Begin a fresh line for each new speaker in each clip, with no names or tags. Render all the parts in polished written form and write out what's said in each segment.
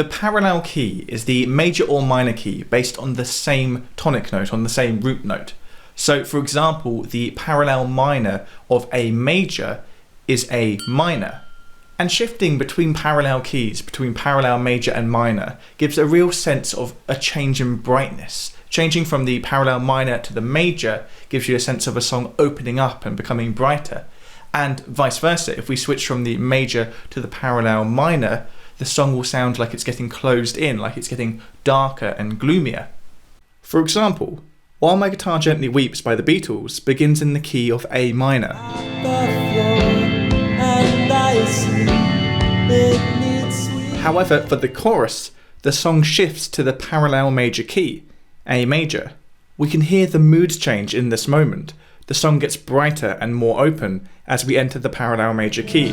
The parallel key is the major or minor key based on the same tonic note, on the same root note. So for example, the parallel minor of A major is A minor. And shifting between parallel keys, between parallel major and minor, gives a real sense of a change in brightness. Changing from the parallel minor to the major gives you a sense of a song opening up and becoming brighter. And vice versa, if we switch from the major to the parallel minor, the song will sound like it's getting closed in, like it's getting darker and gloomier. For example, While My Guitar Gently Weeps by the Beatles begins in the key of A minor. However, for the chorus, the song shifts to the parallel major key, A major. We can hear the mood change in this moment. The song gets brighter and more open as we enter the parallel major key.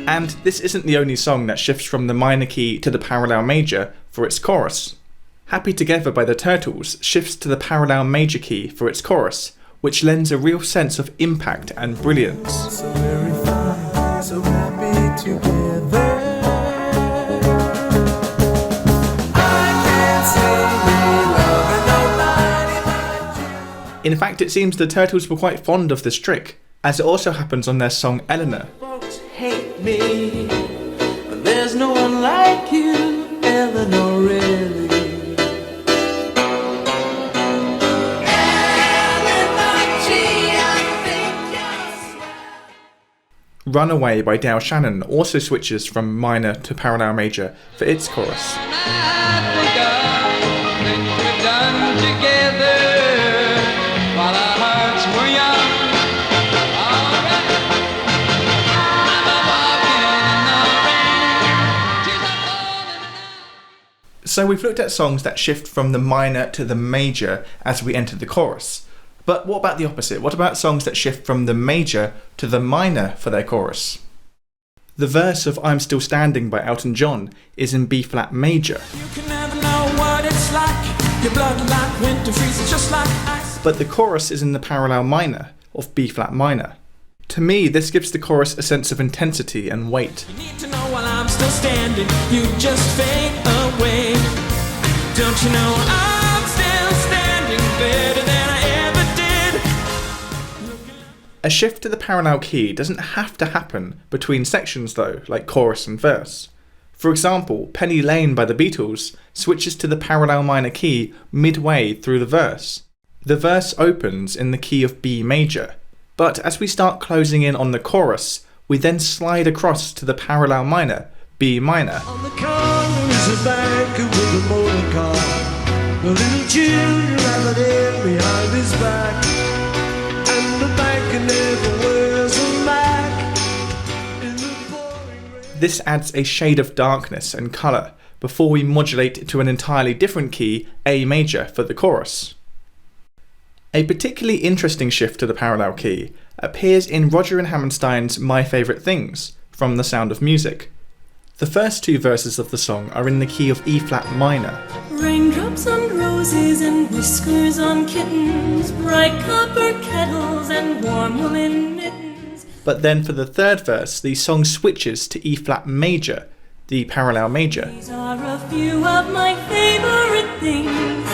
And this isn't the only song that shifts from the minor key to the parallel major for its chorus. Happy Together by the Turtles shifts to the parallel major key for its chorus, which lends a real sense of impact and brilliance.
So very fine, so happy together.
In fact, it seems the Turtles were quite fond of this trick, as it also happens on their song Eleanor.
Folks hate me, but there's no one like you, Eleanor, really.
Runaway by Dale Shannon also switches from minor to parallel major for its chorus. So we've looked at songs that shift from the minor to the major as we enter the chorus. But what about the opposite? What about songs that shift from the major to the minor for their chorus? The verse of I'm Still Standing by Elton John is in B flat major.
You can never know what it's like. Your blood like winter freezes just like ice.
But the chorus is in the parallel minor of B flat minor. To me, this gives the chorus a sense of intensity and weight.
You need to know while I'm still standing, you just fade away. Don't you know I'm still standing better than I ever did?
A shift to the parallel key doesn't have to happen between sections though, like chorus and verse. For example, Penny Lane by the Beatles switches to the parallel minor key midway through the verse. The verse opens in the key of B major, but as we start closing in on the chorus, we then slide across to the parallel minor, B minor.
On the corner is a banker with a motor car. The little children have it behind his back. And the banker never wears a Mac. In the pouring rain.
This adds a shade of darkness and colour before we modulate to an entirely different key, A major, for the chorus. A particularly interesting shift to the parallel key appears in Roger and Hammerstein's My Favourite Things from The Sound of Music. The first two verses of the song are in the key of E flat minor.
Raindrops on roses and whiskers on kittens, bright copper kettles and warm woolen mittens.
But then for the third verse, the song switches to E flat major, the parallel major.
These are a few of my favourite things.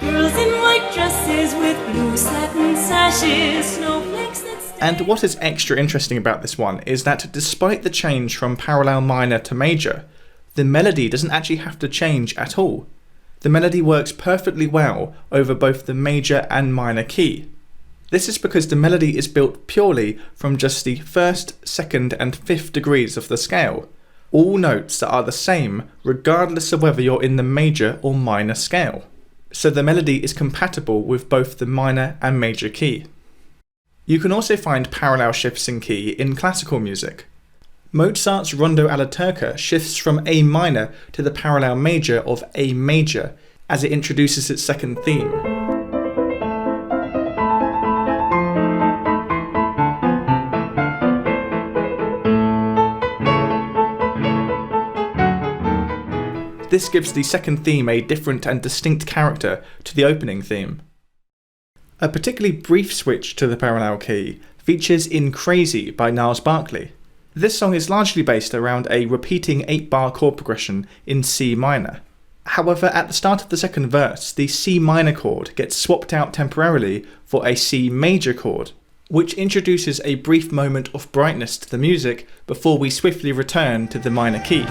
Girls in white dresses with blue satin sashes, snowflakes that stay.
And what is extra interesting about this one is that despite the change from parallel minor to major, the melody doesn't actually have to change at all. The melody works perfectly well over both the major and minor key. This is because the melody is built purely from just the first, second and fifth degrees of the scale, all notes that are the same regardless of whether you're in the major or minor scale. So the melody is compatible with both the minor and major key. You can also find parallel shifts in key in classical music. Mozart's Rondo alla Turca shifts from A minor to the parallel major of A major as it introduces its second theme. This gives the second theme a different and distinct character to the opening theme. A particularly brief switch to the parallel key features in Crazy by Gnarls Barkley. This song is largely based around a repeating 8-bar chord progression in C minor. However, at the start of the second verse, the C minor chord gets swapped out temporarily for a C major chord, which introduces a brief moment of brightness to the music before we swiftly return to the minor key.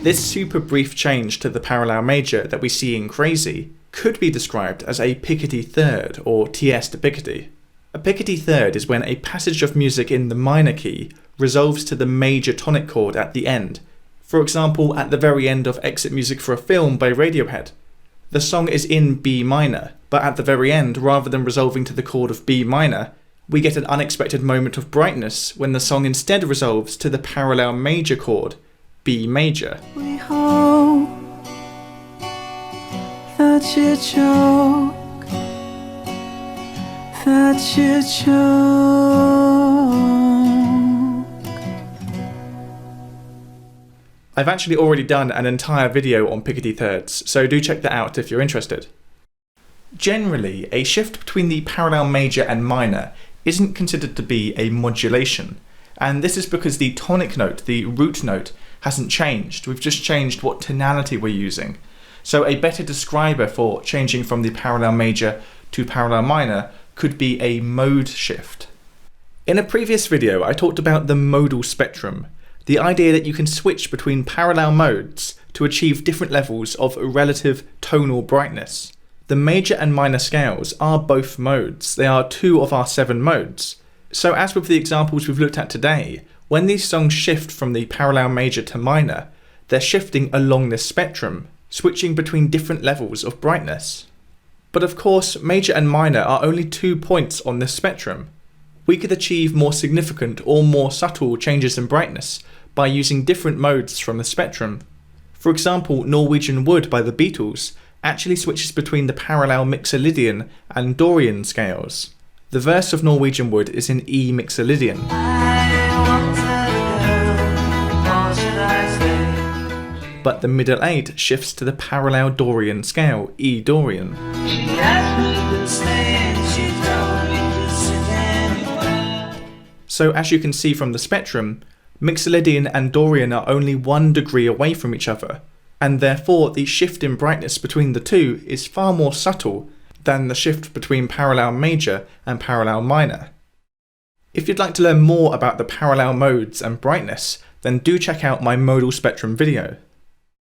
This super brief change to the parallel major that we see in Crazy could be described as a Picardy Third or tierce de Picardy. A Picardy Third is when a passage of music in the minor key resolves to the major tonic chord at the end. For example, at the very end of Exit Music for a Film by Radiohead. The song is in B minor, but at the very end, rather than resolving to the chord of B minor, we get an unexpected moment of brightness when the song instead resolves to the parallel major chord, B major.
We hope that you choke, that you choke.
I've actually already done an entire video on Picardy Thirds, so do check that out if you're interested. Generally, a shift between the parallel major and minor isn't considered to be a modulation, and this is because the tonic note, the root note, hasn't changed. We've just changed what tonality we're using. So a better describer for changing from the parallel major to parallel minor could be a mode shift. In a previous video, I talked about the modal spectrum, the idea that you can switch between parallel modes to achieve different levels of relative tonal brightness. The major and minor scales are both modes. They are 2 of our 7 modes. So as with the examples we've looked at today, when these songs shift from the parallel major to minor, they're shifting along this spectrum, switching between different levels of brightness. But of course, major and minor are only 2 points on this spectrum. We could achieve more significant or more subtle changes in brightness by using different modes from the spectrum. For example, Norwegian Wood by the Beatles actually switches between the parallel Mixolydian and Dorian scales. The verse of Norwegian Wood is in E Mixolydian. But the middle 8 shifts to the parallel Dorian scale, E Dorian. So as you can see from the spectrum, Mixolydian and Dorian are only 1 degree away from each other, and therefore the shift in brightness between the two is far more subtle than the shift between parallel major and parallel minor. If you'd like to learn more about the parallel modes and brightness, then do check out my modal spectrum video.